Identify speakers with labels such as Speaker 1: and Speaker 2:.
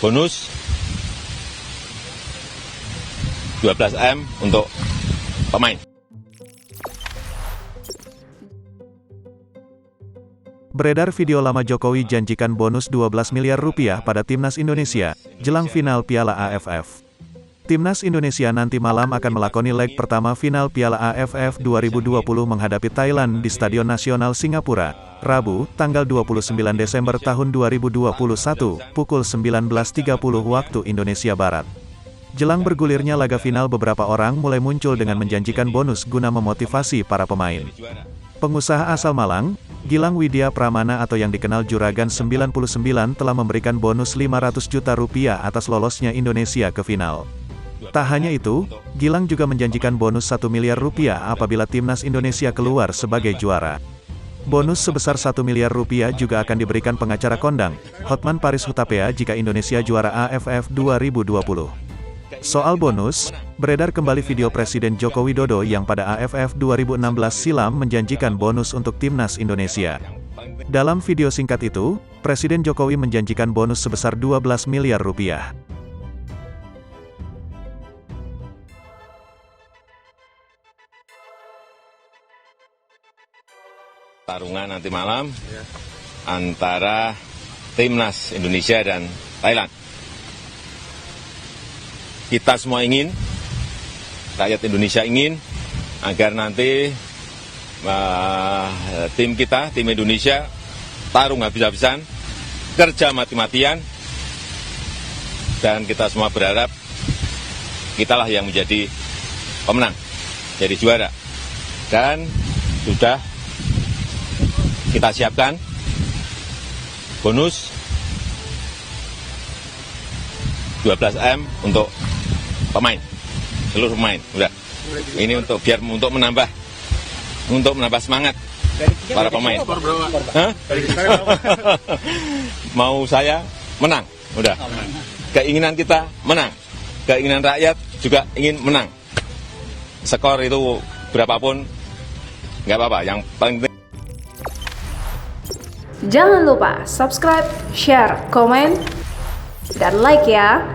Speaker 1: bonus 12M untuk pemain.
Speaker 2: Beredar video lama Jokowi janjikan bonus 12 miliar rupiah pada Timnas Indonesia, jelang final Piala AFF. Timnas Indonesia nanti malam akan melakoni leg pertama final Piala AFF 2020 menghadapi Thailand di Stadion Nasional Singapura, Rabu, tanggal 29 Desember tahun 2021, pukul 19.30 waktu Indonesia Barat. Jelang bergulirnya laga final, beberapa orang mulai muncul dengan menjanjikan bonus guna memotivasi para pemain. Pengusaha asal Malang, Gilang Widya Pramana atau yang dikenal Juragan 99 telah memberikan bonus 500 juta rupiah atas lolosnya Indonesia ke final. Tak hanya itu, Gilang juga menjanjikan bonus 1 miliar rupiah apabila Timnas Indonesia keluar sebagai juara. Bonus sebesar 1 miliar rupiah juga akan diberikan pengacara kondang, Hotman Paris Hutapea jika Indonesia juara AFF 2020. Soal bonus, beredar kembali video Presiden Joko Widodo yang pada AFF 2016 silam menjanjikan bonus untuk Timnas Indonesia. Dalam video singkat itu, Presiden Jokowi menjanjikan bonus sebesar 12 miliar rupiah.
Speaker 1: Tarungan nanti malam antara Timnas Indonesia dan Thailand. Kita semua ingin, rakyat Indonesia ingin, agar nanti tim kita, tim Indonesia, tarung habis-habisan, kerja mati-matian, dan kita semua berharap kitalah yang menjadi pemenang, jadi juara. Dan sudah kita siapkan bonus 12M untuk pemain, seluruh pemain. Udah. Ini untuk menambah semangat para pemain. Hah? Mau saya menang, udah. Keinginan kita menang, keinginan rakyat juga ingin menang. Skor itu berapapun nggak apa-apa. Yang paling penting.
Speaker 3: Jangan lupa subscribe, share, komen, dan like ya.